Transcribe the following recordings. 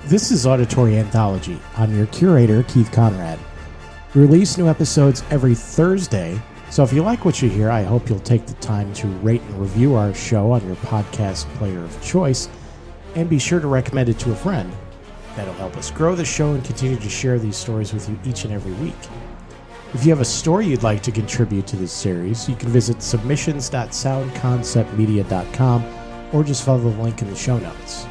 This is Auditory Anthology. I'm your curator, Keith Conrad. We release new episodes every Thursday, so if you like what you hear, I hope you'll take the time to rate and review our show on your podcast player of choice, and be sure to recommend it to a friend. That'll help us grow the show and continue to share these stories with you each and every week. If you have a story you'd like to contribute to this series, you can visit submissions.soundconceptmedia.com or just follow the link in the show notes.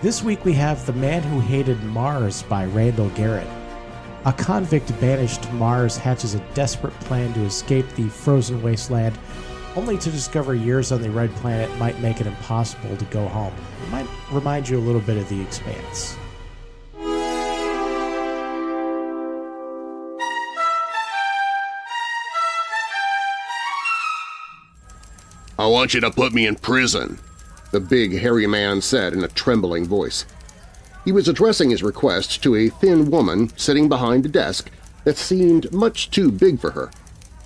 This week we have The Man Who Hated Mars by Randall Garrett. A convict banished to Mars hatches a desperate plan to escape the frozen wasteland, only to discover years on the red planet might make it impossible to go home. It might remind you a little bit of The Expanse. I want you to put me in prison, the big, hairy man said in a trembling voice. He was addressing his request to a thin woman sitting behind a desk that seemed much too big for her.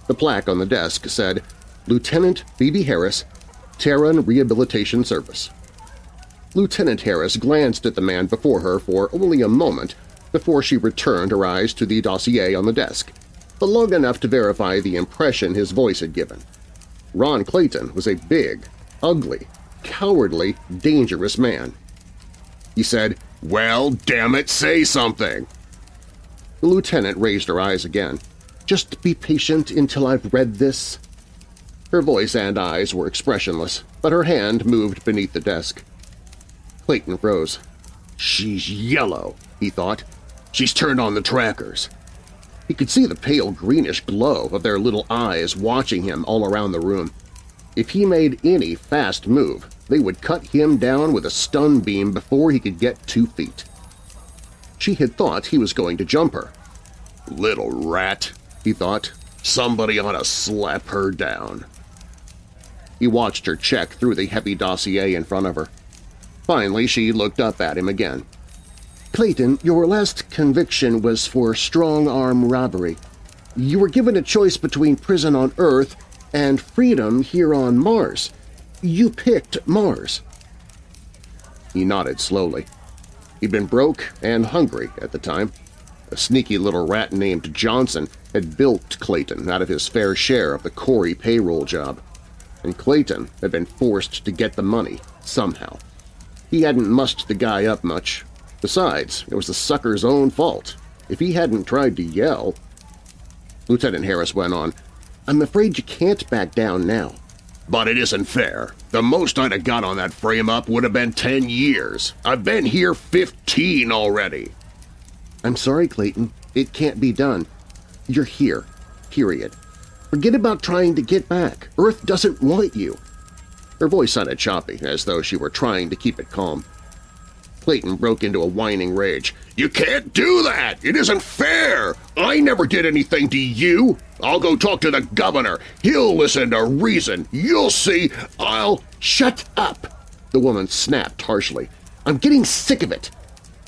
The plaque on the desk said, Lieutenant Phoebe Harris, Terran Rehabilitation Service. Lieutenant Harris glanced at the man before her for only a moment before she returned her eyes to the dossier on the desk, but long enough to verify the impression his voice had given. Ron Clayton was a big, ugly, cowardly, dangerous man. He said, "Well, damn it, say something!" The lieutenant raised her eyes again. "Just be patient until I've read this." Her voice and eyes were expressionless, but her hand moved beneath the desk. Clayton froze. "She's yellow," he thought. "She's turned on the trackers." He could see the pale greenish glow of their little eyes watching him all around the room. If he made any fast move, they would cut him down with a stun beam before he could get 2 feet. She had thought he was going to jump her. "Little rat," he thought. "Somebody ought to slap her down." He watched her check through the heavy dossier in front of her. Finally, she looked up at him again. "Clayton, your last conviction was for strong-arm robbery. You were given a choice between prison on Earth and freedom here on Mars. You picked Mars." He nodded slowly. He'd been broke and hungry at the time. A sneaky little rat named Johnson had bilked Clayton out of his fair share of the Corey payroll job, and Clayton had been forced to get the money somehow. He hadn't mussed the guy up much. Besides, it was the sucker's own fault. If he hadn't tried to yell… Lieutenant Harris went on, "I'm afraid you can't back down now." "But it isn't fair. The most I'd have got on that frame-up would have been 10 years. I've been here 15 already." "I'm sorry, Clayton. It can't be done. You're here. Period. Forget about trying to get back. Earth doesn't want you." Her voice sounded choppy, as though she were trying to keep it calm. Clayton broke into a whining rage. "You can't do that! It isn't fair! I never did anything to you! I'll go talk to the governor! He'll listen to reason! You'll see! I'll—" "Shut up!" the woman snapped harshly. "I'm getting sick of it!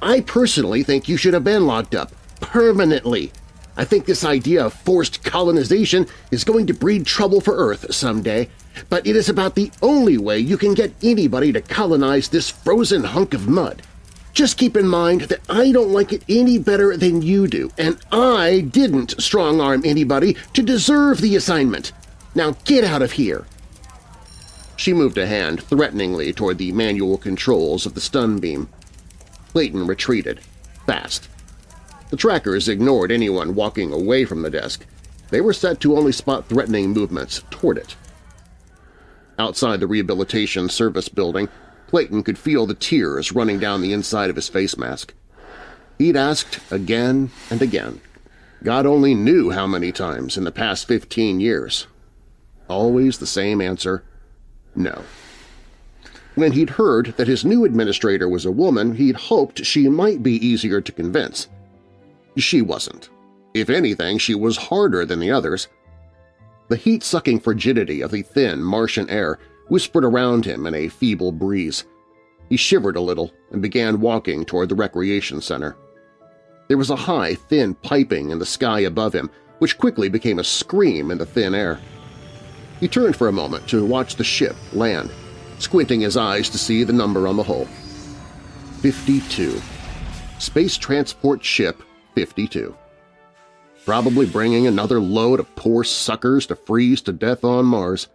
I personally think you should have been locked up. Permanently! I think this idea of forced colonization is going to breed trouble for Earth someday, but it is about the only way you can get anybody to colonize this frozen hunk of mud. Just keep in mind that I don't like it any better than you do, and I didn't strong-arm anybody to deserve the assignment. Now get out of here!" She moved a hand threateningly toward the manual controls of the stun beam. Clayton retreated, fast. The trackers ignored anyone walking away from the desk. They were set to only spot threatening movements toward it. Outside the Rehabilitation Service building, Clayton could feel the tears running down the inside of his face mask. He'd asked again and again. God only knew how many times in the past 15 years. Always the same answer, no. When he'd heard that his new administrator was a woman, he'd hoped she might be easier to convince. She wasn't. If anything, she was harder than the others. The heat-sucking frigidity of the thin Martian air whispered around him in a feeble breeze. He shivered a little and began walking toward the recreation center. There was a high, thin piping in the sky above him, which quickly became a scream in the thin air. He turned for a moment to watch the ship land, squinting his eyes to see the number on the hull. 52. Space Transport Ship 52. Probably bringing another load of poor suckers to freeze to death on Mars.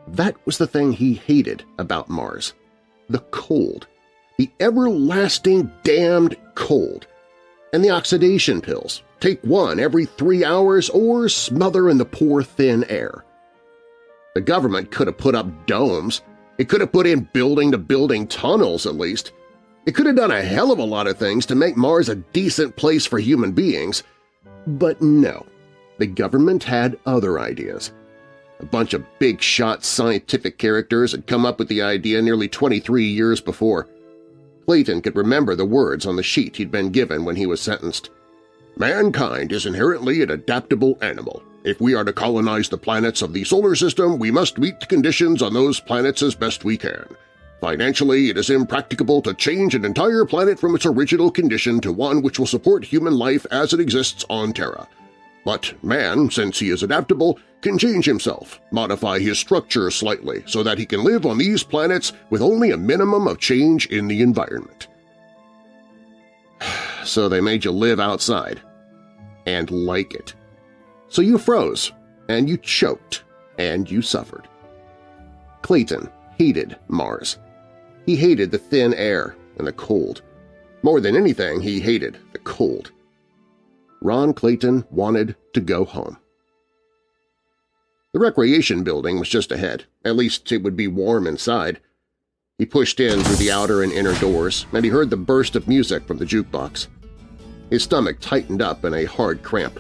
That was the thing he hated about Mars. The cold. The everlasting damned cold. And the oxidation pills. Take one every 3 hours or smother in the poor thin air. The government could have put up domes. It could have put in building-to-building tunnels at least. It could have done a hell of a lot of things to make Mars a decent place for human beings. But no, the government had other ideas. A bunch of big-shot scientific characters had come up with the idea nearly 23 years before. Clayton could remember the words on the sheet he'd been given when he was sentenced. "Mankind is inherently an adaptable animal. If we are to colonize the planets of the solar system, we must meet the conditions on those planets as best we can. Financially, it is impracticable to change an entire planet from its original condition to one which will support human life as it exists on Terra. But man, since he is adaptable, can change himself, modify his structure slightly so that he can live on these planets with only a minimum of change in the environment." So they made you live outside and like it. So you froze, and you choked, and you suffered. Clayton hated Mars. He hated the thin air and the cold. More than anything, he hated the cold. Ron Clayton wanted to go home. The recreation building was just ahead. At least it would be warm inside. He pushed in through the outer and inner doors, and he heard the burst of music from the jukebox. His stomach tightened up in a hard cramp.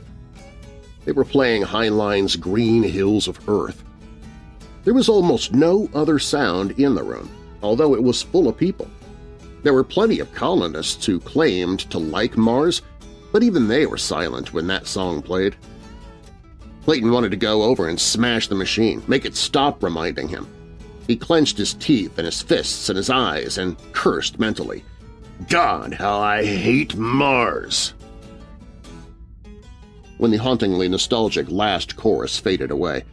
They were playing Heinlein's Green Hills of Earth. There was almost no other sound in the room, although it was full of people. There were plenty of colonists who claimed to like Mars, but even they were silent when that song played. Clayton wanted to go over and smash the machine, make it stop reminding him. He clenched his teeth and his fists and his eyes and cursed mentally. "God, how I hate Mars!" When the hauntingly nostalgic last chorus faded away,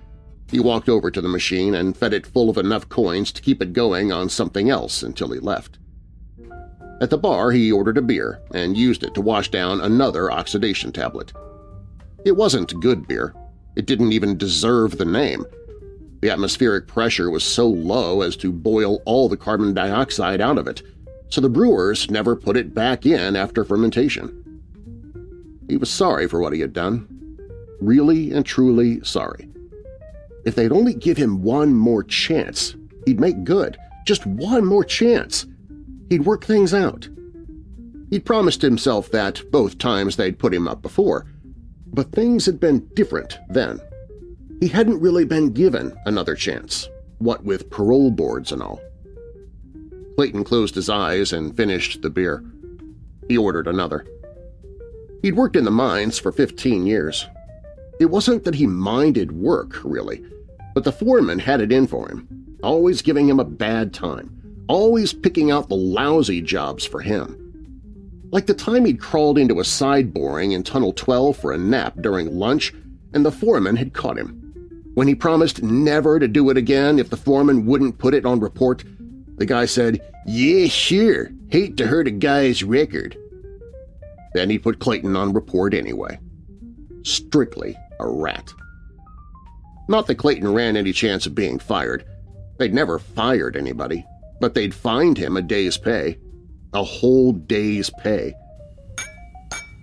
he walked over to the machine and fed it full of enough coins to keep it going on something else until he left. At the bar, he ordered a beer and used it to wash down another oxidation tablet. It wasn't good beer. It didn't even deserve the name. The atmospheric pressure was so low as to boil all the carbon dioxide out of it, so the brewers never put it back in after fermentation. He was sorry for what he had done. Really and truly sorry. If they'd only give him one more chance, he'd make good. Just one more chance. He'd work things out. He'd promised himself that both times they'd put him up before, but things had been different then. He hadn't really been given another chance, what with parole boards and all. Clayton closed his eyes and finished the beer. He ordered another. He'd worked in the mines for 15 years. It wasn't that he minded work, really, but the foreman had it in for him, always giving him a bad time, always picking out the lousy jobs for him. Like the time he'd crawled into a side boring in Tunnel 12 for a nap during lunch and the foreman had caught him. When he promised never to do it again if the foreman wouldn't put it on report, the guy said, "Yeah, sure, hate to hurt a guy's record." Then he put Clayton on report anyway. Strictly a rat. Not that Clayton ran any chance of being fired. They'd never fired anybody, but they'd fined him a day's pay. A whole day's pay.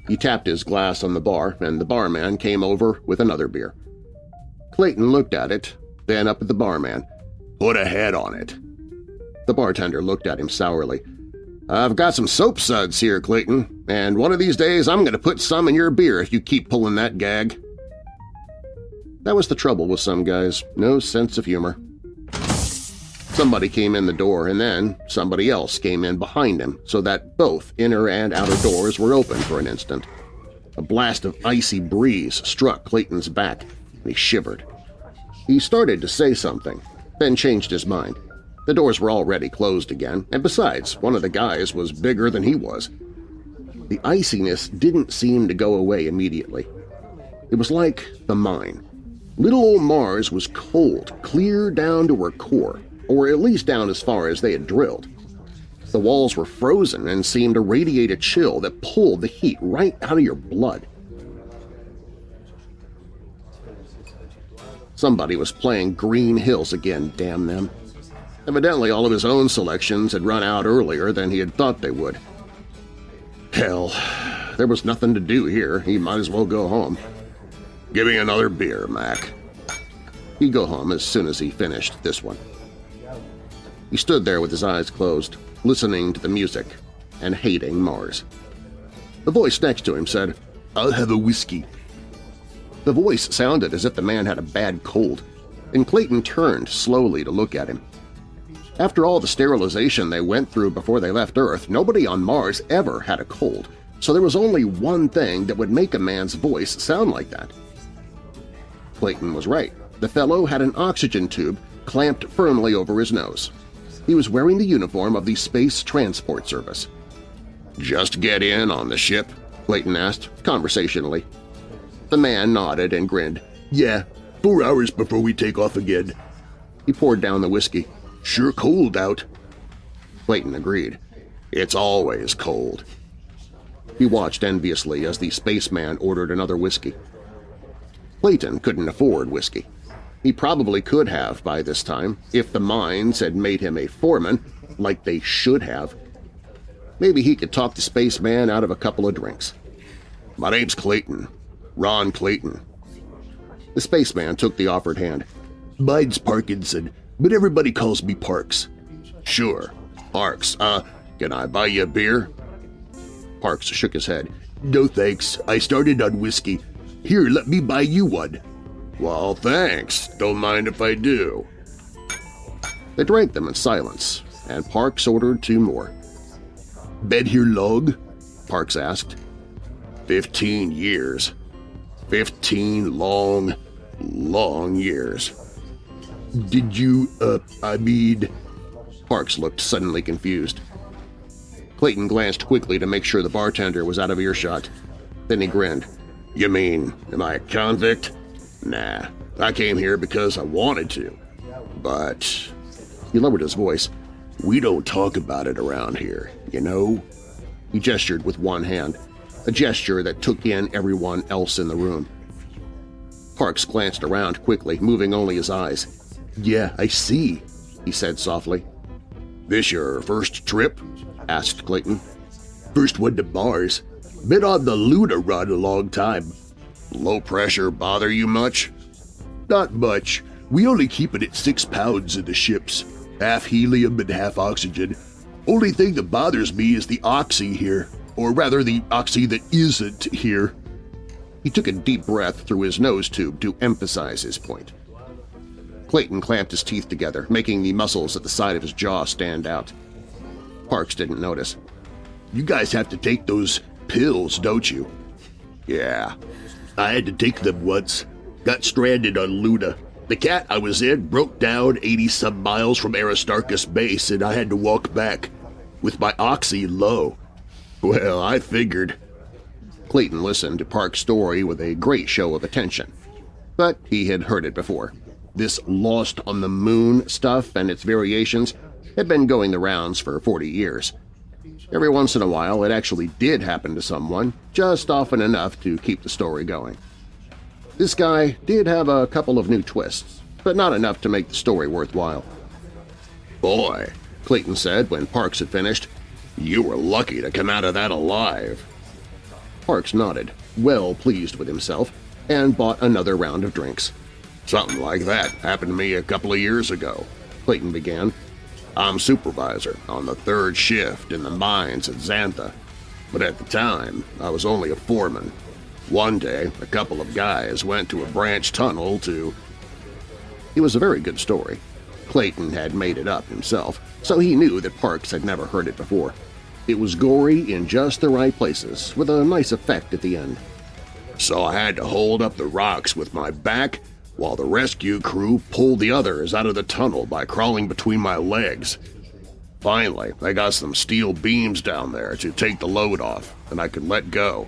He tapped his glass on the bar, and the barman came over with another beer. Clayton looked at it, then up at the barman. "Put a head on it." The bartender looked at him sourly. "I've got some soap suds here, Clayton, and one of these days I'm going to put some in your beer if you keep pulling that gag." That was the trouble with some guys, no sense of humor. Somebody came in the door, and then somebody else came in behind him so that both inner and outer doors were open for an instant. A blast of icy breeze struck Clayton's back, and he shivered. He started to say something, then changed his mind. The doors were already closed again, and besides, one of the guys was bigger than he was. The iciness didn't seem to go away immediately. It was like the mine. Little old Mars was cold, clear down to her core, or at least down as far as they had drilled. The walls were frozen and seemed to radiate a chill that pulled the heat right out of your blood. Somebody was playing Green Hills again, damn them. Evidently all of his own selections had run out earlier than he had thought they would. Hell, there was nothing to do here. He might as well go home. "Give me another beer, Mac." He'd go home as soon as he finished this one. He stood there with his eyes closed, listening to the music and hating Mars. The voice next to him said, "I'll have a whiskey." The voice sounded as if the man had a bad cold, and Clayton turned slowly to look at him. After all the sterilization they went through before they left Earth, nobody on Mars ever had a cold, so there was only one thing that would make a man's voice sound like that. Clayton was right. The fellow had an oxygen tube clamped firmly over his nose. He was wearing the uniform of the Space Transport Service. "Just get in on the ship?" Clayton asked, conversationally. The man nodded and grinned. "Yeah, 4 hours before we take off again." He poured down the whiskey. "Sure cold out." Clayton agreed. "It's always cold." He watched enviously as the spaceman ordered another whiskey. Clayton couldn't afford whiskey. He probably could have by this time if the mines had made him a foreman, like they should have. Maybe he could talk the spaceman out of a couple of drinks. "My name's Clayton. Ron Clayton." The spaceman took the offered hand. "Mine's Parkinson, but everybody calls me Parks." "Sure, Parks. Can I buy you a beer?" Parks shook his head. "No thanks. I started on whiskey. Here, let me buy you one." "Well, thanks. Don't mind if I do." They drank them in silence, and Parks ordered 2 more. "Been here long?" Parks asked. 15 years. 15 long, long years." "Did you, Parks looked suddenly confused. Clayton glanced quickly to make sure the bartender was out of earshot. Then he grinned. "You mean, am I a convict? Nah, I came here because I wanted to. But," he lowered his voice, "we don't talk about it around here, you know?" He gestured with one hand, a gesture that took in everyone else in the room. Parks glanced around quickly, moving only his eyes. "Yeah, I see," he said softly. "This your first trip?" asked Clayton. "First one to Mars. Been on the Luna run a long time." "Low pressure bother you much?" "Not much. We only keep it at 6 pounds in the ships. Half helium and half oxygen. Only thing that bothers me is the oxy here, or rather the oxy that isn't here." He took a deep breath through his nose tube to emphasize his point. Clayton clamped his teeth together, making the muscles at the side of his jaw stand out. Parks didn't notice. "You guys have to take those pills, don't you?" "Yeah. I had to take them once. Got stranded on Luna. The cat I was in broke down 80-some miles from Aristarchus Base and I had to walk back, with my oxy low. Well, I figured." Clayton listened to Park's story with a great show of attention. But he had heard it before. This Lost on the Moon stuff and its variations had been going the rounds for 40 years. Every once in a while it actually did happen to someone, just often enough to keep the story going. This guy did have a couple of new twists, but not enough to make the story worthwhile. "Boy," Clayton said when Parks had finished, "you were lucky to come out of that alive." Parks nodded, well pleased with himself, and bought another round of drinks. "Something like that happened to me a couple of years ago," Clayton began. "I'm supervisor on the 3rd shift in the mines at Xantha, but at the time I was only a foreman. One day a couple of guys went to a branch tunnel to—" It was a very good story. Clayton had made it up himself, so he knew that Parks had never heard it before. It was gory in just the right places, with a nice effect at the end. "So I had to hold up the rocks with my back while the rescue crew pulled the others out of the tunnel by crawling between my legs. Finally, they got some steel beams down there to take the load off, and I could let go.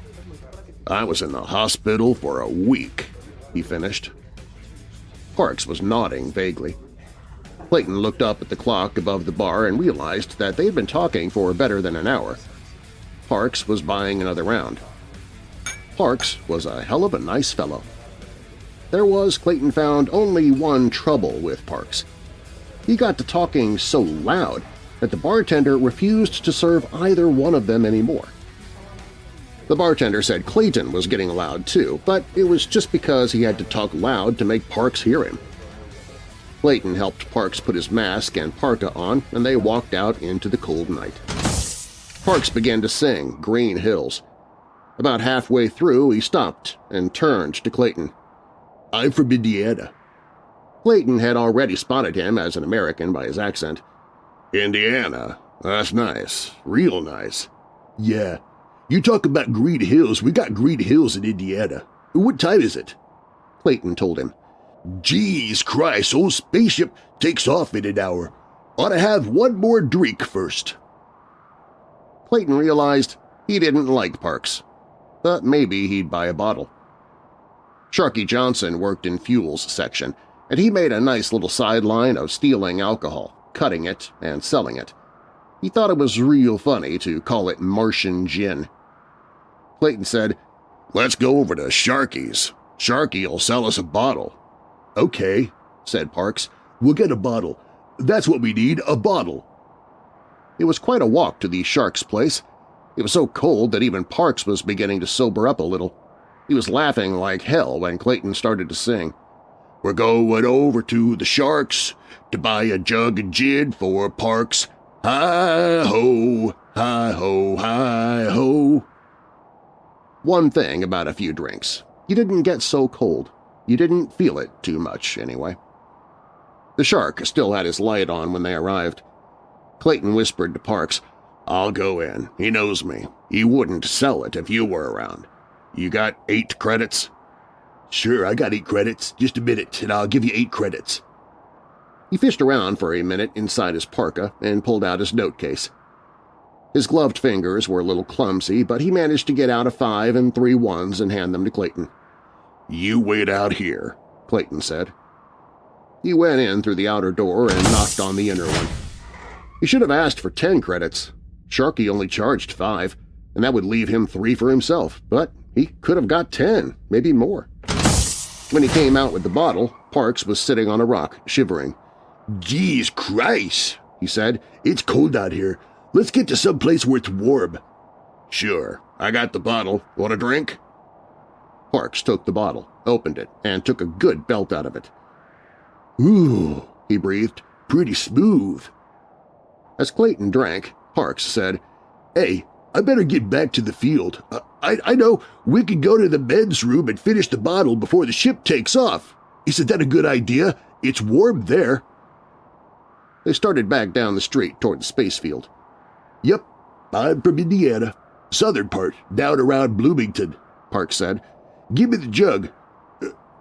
I was in the hospital for a week," he finished. Parks was nodding vaguely. Clayton looked up at the clock above the bar and realized that they had been talking for better than an hour. Parks was buying another round. Parks was a hell of a nice fellow. There was, Clayton found, only one trouble with Parks. He got to talking so loud that the bartender refused to serve either one of them anymore. The bartender said Clayton was getting loud too, but it was just because he had to talk loud to make Parks hear him. Clayton helped Parks put his mask and parka on, and they walked out into the cold night. Parks began to sing Green Hills. About halfway through, he stopped and turned to Clayton. "I'm from Indiana." Clayton had already spotted him as an American by his accent. "Indiana? That's nice. Real nice." "Yeah. You talk about Green Hills, we got Green Hills in Indiana. What time is it?" Clayton told him. "Jeez Christ, old spaceship takes off in an hour. Ought to have one more drink first." Clayton realized he didn't like Parks, but maybe he'd buy a bottle. Sharky Johnson worked in fuels section, and he made a nice little sideline of stealing alcohol, cutting it, and selling it. He thought it was real funny to call it Martian gin. Clayton said, "Let's go over to Sharky's. Sharky'll sell us a bottle." "Okay," said Parks. "We'll get a bottle. That's what we need, a bottle." It was quite a walk to the Shark's place. It was so cold that even Parks was beginning to sober up a little. He was laughing like hell when Clayton started to sing. "We're going over to the Shark's to buy a jug of gin for Parks. Hi-ho, hi-ho, hi-ho." One thing about a few drinks, you didn't get so cold. You didn't feel it too much, anyway. The Shark still had his light on when they arrived. Clayton whispered to Parks, "I'll go in. He knows me. He wouldn't sell it if you were around. You got 8 credits?" "Sure, I got 8 credits. Just a minute, and I'll give you 8 credits." He fished around for a minute inside his parka and pulled out his note case. His gloved fingers were a little clumsy, but he managed to get out a 5 and 3 ones and hand them to Clayton. "You wait out here," Clayton said. He went in through the outer door and knocked on the inner one. He should have asked for 10 credits. Sharky only charged 5, and that would leave him 3 for himself, but he could have got 10, maybe more. When he came out with the bottle, Parks was sitting on a rock, shivering. "Jeez Christ," he said. "It's cold out here. Let's get to some place where it's warm." "Sure. I got the bottle. Want a drink?" Parks took the bottle, opened it, and took a good belt out of it. "Ooh," he breathed. "Pretty smooth." As Clayton drank, Parks said, "Hey, I better get back to the field. I know we could go to the men's room and finish the bottle before the ship takes off. Isn't that a good idea? It's warm there." They started back down the street toward the space field. "Yep, I'm from Indiana. Southern part, down around Bloomington," Parks said. "Give me the jug."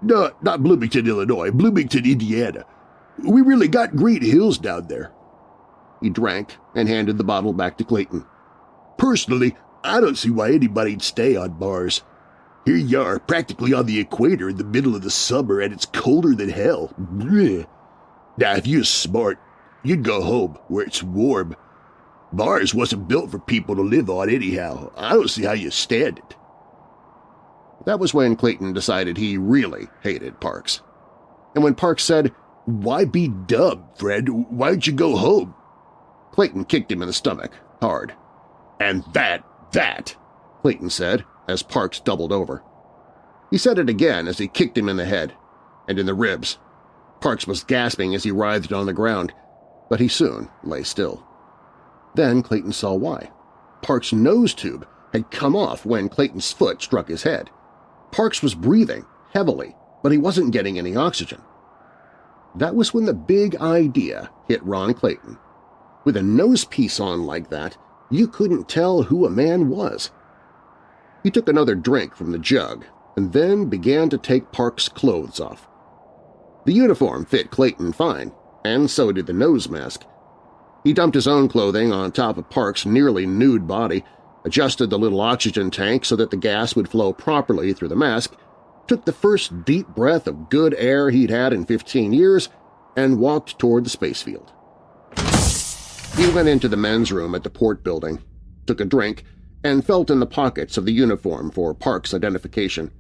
"No, not Bloomington, Illinois. Bloomington, Indiana. We really got Green Hills down there." He drank and handed the bottle back to Clayton. "Personally, I don't see why anybody'd stay on Mars. Here you are, practically on the equator in the middle of the summer, and it's colder than hell. Blech. Now, if you're smart, you'd go home where it's warm. Mars wasn't built for people to live on anyhow. I don't see how you stand it." That was when Clayton decided he really hated Parks. And when Parks said, "Why be dumb, friend? Why don't you go home?" Clayton kicked him in the stomach, hard. "And that, Clayton said, as Parks doubled over. He said it again as he kicked him in the head and in the ribs. Parks was gasping as he writhed on the ground, but he soon lay still. Then Clayton saw why. Parks' nose tube had come off when Clayton's foot struck his head. Parks was breathing heavily, but he wasn't getting any oxygen. That was when the big idea hit Ron Clayton. With a nose piece on like that, you couldn't tell who a man was. He took another drink from the jug and then began to take Parks' clothes off. The uniform fit Clayton fine, and so did the nose mask. He dumped his own clothing on top of Parks' nearly nude body, adjusted the little oxygen tank so that the gas would flow properly through the mask, took the first deep breath of good air he'd had in 15 years, and walked toward the space field. He went into the men's room at the port building, took a drink, and felt in the pockets of the uniform for Park's identification.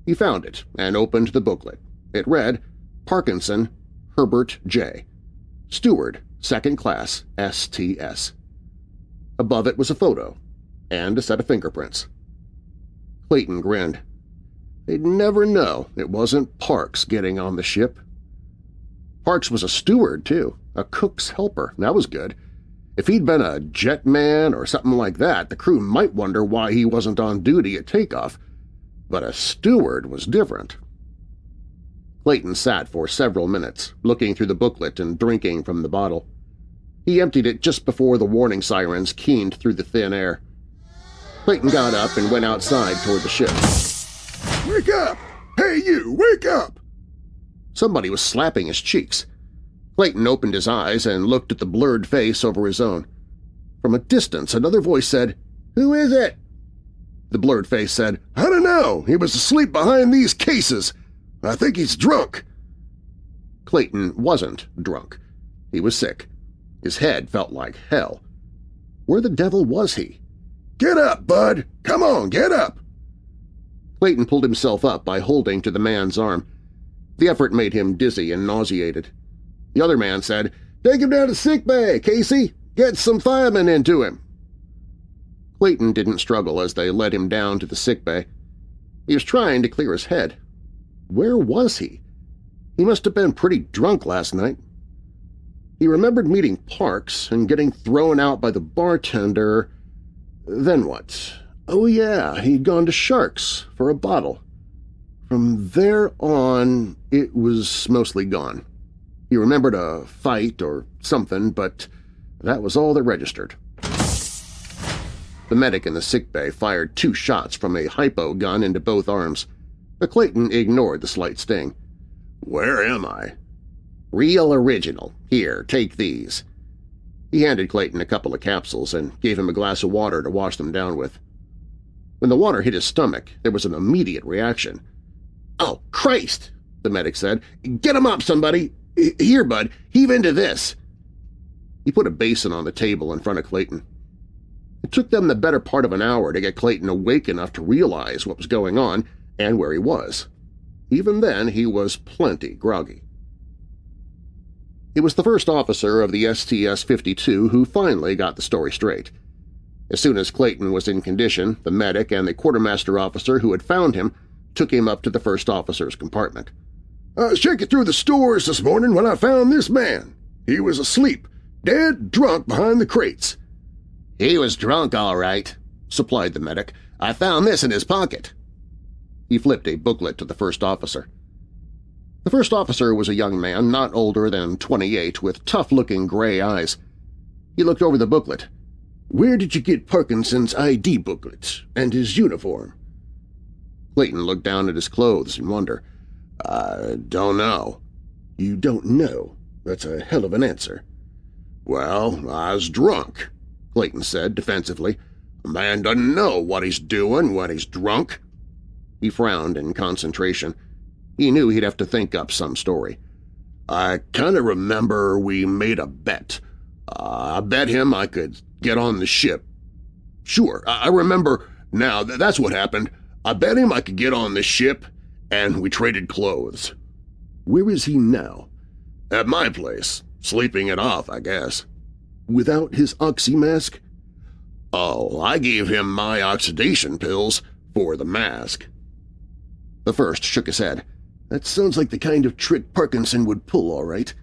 He found it and opened the booklet. It read, Parkinson, Herbert J. Steward, 2nd Class, STS. Above it was a photo and a set of fingerprints. Clayton grinned. They'd never know it wasn't Parks getting on the ship. Parks was a steward, too, a cook's helper. That was good. If he'd been a jetman or something like that, the crew might wonder why he wasn't on duty at takeoff. But a steward was different. Clayton sat for several minutes, looking through the booklet and drinking from the bottle. He emptied it just before the warning sirens keened through the thin air. Clayton got up and went outside toward the ship. "Wake up! Hey, you! Wake up!" Somebody was slapping his cheeks. Clayton opened his eyes and looked at the blurred face over his own. From a distance, another voice said, "Who is it?" The blurred face said, "I don't know. He was asleep behind these cases. I think he's drunk." Clayton wasn't drunk. He was sick. His head felt like hell. Where the devil was he? "Get up, bud! Come on, get up!" Clayton pulled himself up by holding to the man's arm. The effort made him dizzy and nauseated. The other man said, "Take him down to sick bay, Casey! Get some firemen into him!" Clayton didn't struggle as they led him down to the sick bay. He was trying to clear his head. Where was he? He must have been pretty drunk last night. He remembered meeting Parks and getting thrown out by the bartender. Then what? Oh yeah, he'd gone to Shark's for a bottle. From there on, it was mostly gone. He remembered a fight or something, but that was all that registered. The medic in the sickbay fired 2 shots from a hypo gun into both arms, but Clayton ignored the slight sting. "Where am I?" "Real original. Here, take these." He handed Clayton a couple of capsules and gave him a glass of water to wash them down with. When the water hit his stomach, there was an immediate reaction. "Oh, Christ!" the medic said. "Get him up, somebody! Here, bud, heave into this!" He put a basin on the table in front of Clayton. It took them the better part of an hour to get Clayton awake enough to realize what was going on and where he was. Even then, he was plenty groggy. It was the first officer of the STS-52 who finally got the story straight. As soon as Clayton was in condition, the medic and the quartermaster officer who had found him took him up to the first officer's compartment. "I was checking through the stores this morning when I found this man. He was asleep, dead drunk behind the crates." "He was drunk, all right," supplied the medic. "I found this in his pocket." He flipped a booklet to the first officer. The first officer was a young man not older than 28 with tough-looking gray eyes. He looked over the booklet. "Where did you get Parkinson's ID booklet and his uniform?" Clayton looked down at his clothes in wonder. "I don't know." "You don't know? That's a hell of an answer." "Well, I was drunk," Clayton said defensively. "A man doesn't know what he's doing when he's drunk." He frowned in concentration. He knew he'd have to think up some story. "I kind of remember we made a bet. I bet him I could get on the ship. Sure, I remember now. That's what happened. I bet him I could get on the ship, and we traded clothes." "Where is he now?" "At my place, sleeping it off, I guess." "Without his oxy mask?" "Oh, I gave him my oxidation pills for the mask." The first shook his head. "That sounds like the kind of trick Parkinson would pull, all right.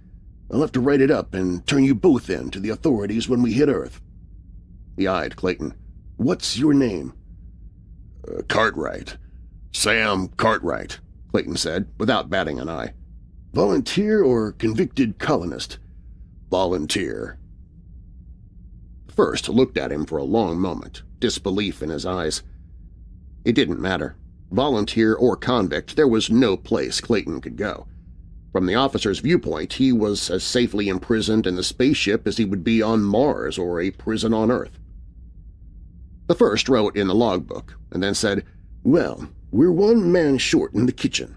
I'll have to write it up and turn you both in to the authorities when we hit Earth." He eyed Clayton. "What's your name?" "Cartwright. Sam Cartwright," Clayton said, without batting an eye. "Volunteer or convicted colonist?" "Volunteer." The first looked at him for a long moment, disbelief in his eyes. It didn't matter. Volunteer or convict, there was no place Clayton could go. From the officer's viewpoint, he was as safely imprisoned in the spaceship as he would be on Mars or a prison on Earth. The first wrote in the logbook and then said, "Well, we're one man short in the kitchen.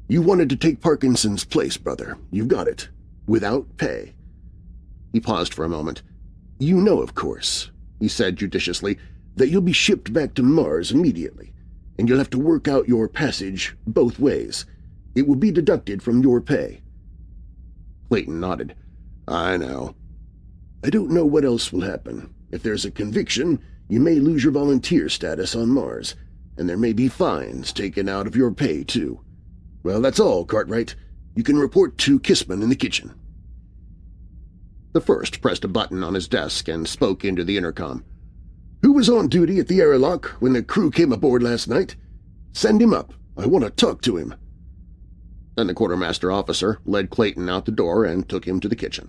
You wanted to take Parkinson's place, brother. You've got it. Without pay." He paused for a moment. "You know, of course," he said judiciously, "that you'll be shipped back to Mars immediately, and you'll have to work out your passage both ways. It will be deducted from your pay." Clayton nodded. "I know. I don't know what else will happen. If there's a conviction, you may lose your volunteer status on Mars, and there may be fines taken out of your pay, too. Well, that's all, Cartwright. You can report to Kissman in the kitchen." The first pressed a button on his desk and spoke into the intercom. "Who was on duty at the airlock when the crew came aboard last night? Send him up. I want to talk to him." Then the quartermaster officer led Clayton out the door and took him to the kitchen.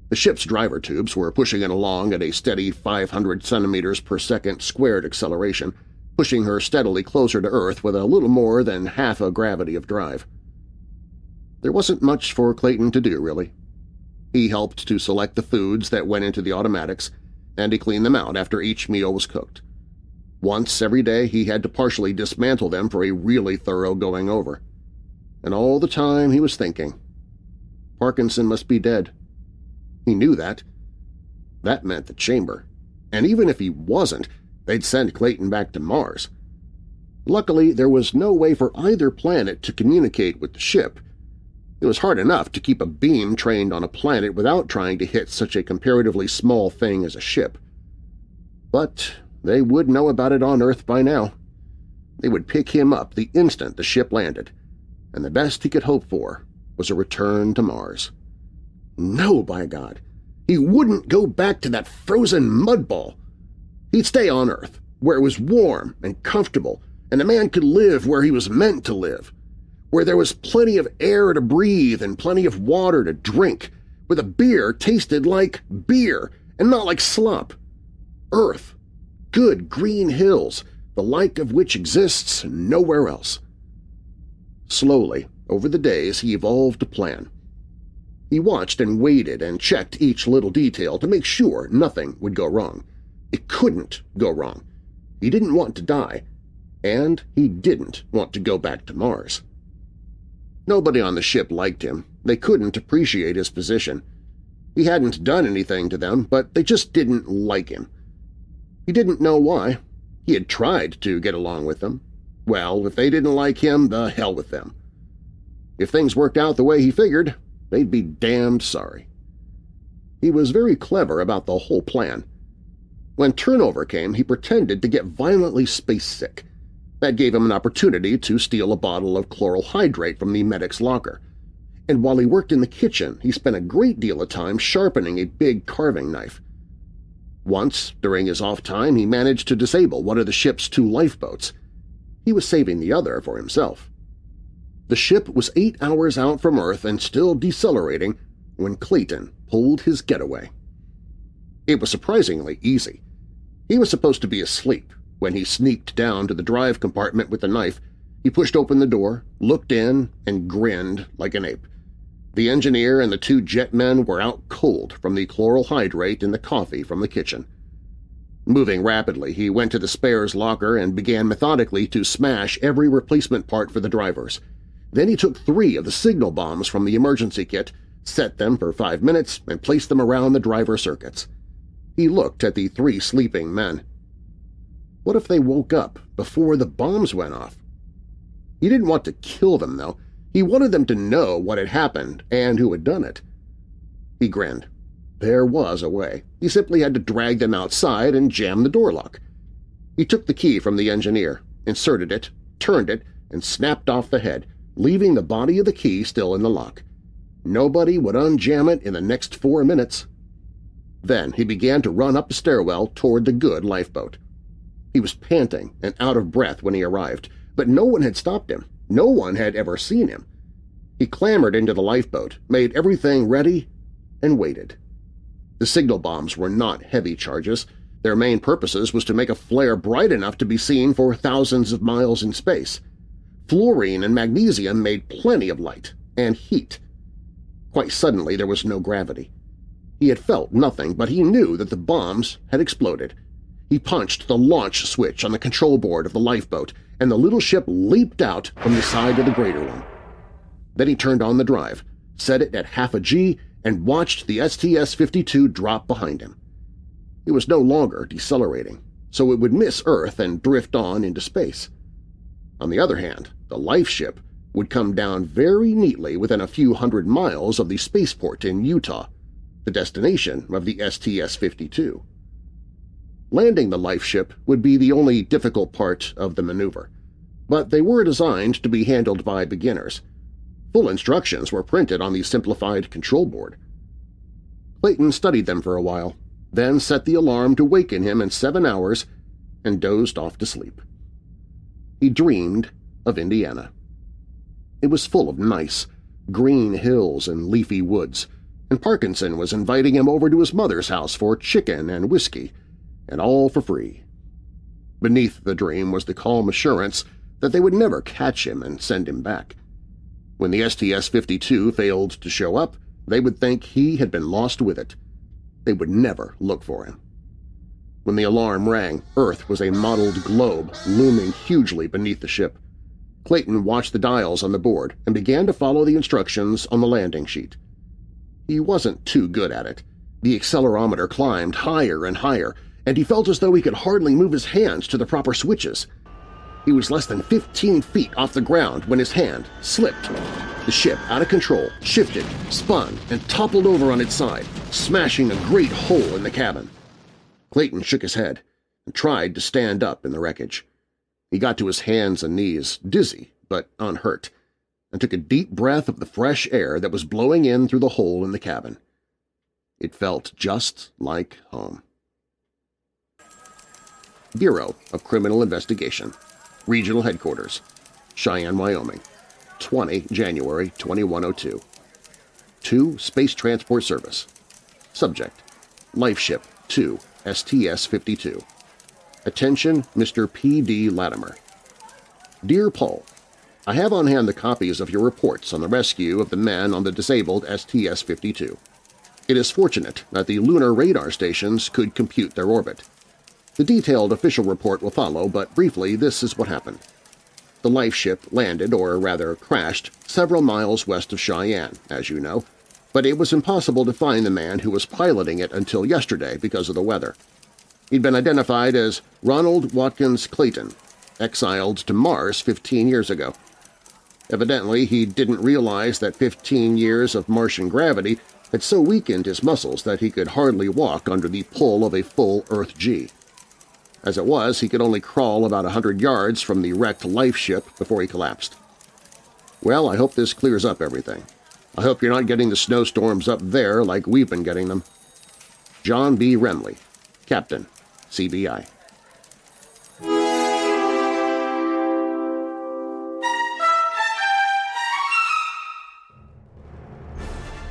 The ship's driver tubes were pushing it along at a steady 500 centimeters per second squared acceleration, pushing her steadily closer to Earth with a little more than half a gravity of drive. There wasn't much for Clayton to do, really. He helped to select the foods that went into the automatics, and he cleaned them out after each meal was cooked. Once every day he had to partially dismantle them for a really thorough going over. And all the time he was thinking, Parkinson must be dead. He knew that. That meant the chamber. And even if he wasn't, they'd send Clayton back to Mars. Luckily, there was no way for either planet to communicate with the ship. It was hard enough to keep a beam trained on a planet without trying to hit such a comparatively small thing as a ship. But they would know about it on Earth by now. They would pick him up the instant the ship landed, and the best he could hope for was a return to Mars. No, by God! He wouldn't go back to that frozen mudball. He'd stay on Earth, where it was warm and comfortable, and a man could live where he was meant to live, where there was plenty of air to breathe and plenty of water to drink, where the beer tasted like beer and not like slop. Earth. Good green hills, the like of which exists nowhere else. Slowly, over the days, he evolved a plan. He watched and waited and checked each little detail to make sure nothing would go wrong. It couldn't go wrong. He didn't want to die, and he didn't want to go back to Mars. Nobody on the ship liked him. They couldn't appreciate his position. He hadn't done anything to them, but they just didn't like him. He didn't know why. He had tried to get along with them. Well, if they didn't like him, the hell with them. If things worked out the way he figured, they'd be damned sorry. He was very clever about the whole plan. When turnover came, he pretended to get violently space-sick. That gave him an opportunity to steal a bottle of chloral hydrate from the medic's locker. And while he worked in the kitchen, he spent a great deal of time sharpening a big carving knife. Once, during his off time, he managed to disable one of the ship's 2 lifeboats. He was saving the other for himself. The ship was 8 hours out from Earth and still decelerating when Clayton pulled his getaway. It was surprisingly easy. He was supposed to be asleep when he sneaked down to the drive compartment with the knife. He pushed open the door, looked in, and grinned like an ape. The engineer and the 2 jetmen were out cold from the chloral hydrate and the coffee from the kitchen. Moving rapidly, he went to the spares locker and began methodically to smash every replacement part for the drivers. Then he took 3 of the signal bombs from the emergency kit, set them for 5 minutes, and placed them around the driver circuits. He looked at the 3 sleeping men. What if they woke up before the bombs went off? He didn't want to kill them, though. He wanted them to know what had happened and who had done it. He grinned. There was a way. He simply had to drag them outside and jam the door lock. He took the key from the engineer, inserted it, turned it, and snapped off the head, leaving the body of the key still in the lock. Nobody would unjam it in the next 4 minutes. Then he began to run up the stairwell toward the good lifeboat. He was panting and out of breath when he arrived, but no one had stopped him. No one had ever seen him. He clambered into the lifeboat, made everything ready, and waited. The signal bombs were not heavy charges. Their main purposes was to make a flare bright enough to be seen for thousands of miles in space. Fluorine and magnesium made plenty of light and heat. Quite suddenly there was no gravity. He had felt nothing, but he knew that the bombs had exploded. He punched the launch switch on the control board of the lifeboat, and the little ship leaped out from the side of the greater one. Then he turned on the drive, set it at half a G, and watched the STS-52 drop behind him. It was no longer decelerating, so it would miss Earth and drift on into space. On the other hand, the life ship would come down very neatly within a few hundred miles of the spaceport in Utah, the destination of the STS-52. Landing the life ship would be the only difficult part of the maneuver, but they were designed to be handled by beginners. Full instructions were printed on the simplified control board. Clayton studied them for a while, then set the alarm to waken him in 7 hours and dozed off to sleep. He dreamed of Indiana. It was full of nice, green hills and leafy woods, and Parkinson was inviting him over to his mother's house for chicken and whiskey, and all for free. Beneath the dream was the calm assurance that they would never catch him and send him back. When the STS-52 failed to show up, they would think he had been lost with it. They would never look for him. When the alarm rang, Earth was a mottled globe looming hugely beneath the ship. Clayton watched the dials on the board and began to follow the instructions on the landing sheet. He wasn't too good at it. The accelerometer climbed higher and higher, and he felt as though he could hardly move his hands to the proper switches. He was less than 15 feet off the ground when his hand slipped. The ship, out of control, shifted, spun, and toppled over on its side, smashing a great hole in the cabin. Clayton shook his head and tried to stand up in the wreckage. He got to his hands and knees, dizzy but unhurt, and took a deep breath of the fresh air that was blowing in through the hole in the cabin. It felt just like home. Bureau of Criminal Investigation, Regional Headquarters, Cheyenne, Wyoming, 20 January 2102. To Space Transport Service. Subject: Life Ship 2 STS-52. Attention Mr. P.D. Latimer. Dear Paul, I have on hand the copies of your reports on the rescue of the men on the disabled STS-52. It is fortunate that the lunar radar stations could compute their orbit. The detailed official report will follow, but briefly this is what happened. The life ship landed, or rather crashed, several miles west of Cheyenne, as you know, but it was impossible to find the man who was piloting it until yesterday because of the weather. He'd been identified as Ronald Watkins Clayton, exiled to Mars 15 years ago. Evidently, he didn't realize that 15 years of Martian gravity had so weakened his muscles that he could hardly walk under the pull of a full Earth G. As it was, he could only crawl about 100 yards from the wrecked life ship before he collapsed. Well, I hope this clears up everything. I hope you're not getting the snowstorms up there like we've been getting them. John B. Remley, Captain, CBI.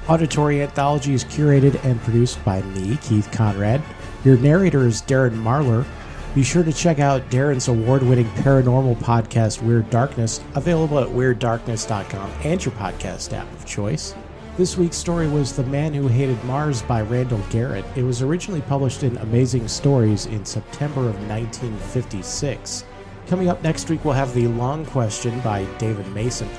Auditory Anthology is curated and produced by me, Keith Conrad. Your narrator is Darren Marlar. Be sure to check out Darren's award-winning paranormal podcast, Weird Darkness, available at WeirdDarkness.com and your podcast app of choice. This week's story was The Man Who Hated Mars by Randall Garrett. It was originally published in Amazing Stories in September of 1956. Coming up next week, we'll have The Long Question by David Mason.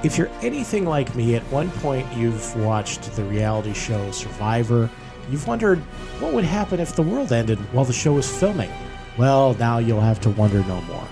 If you're anything like me, at one point you've watched the reality show Survivor. You've wondered what would happen if the world ended while the show was filming. Well, now you'll have to wonder no more.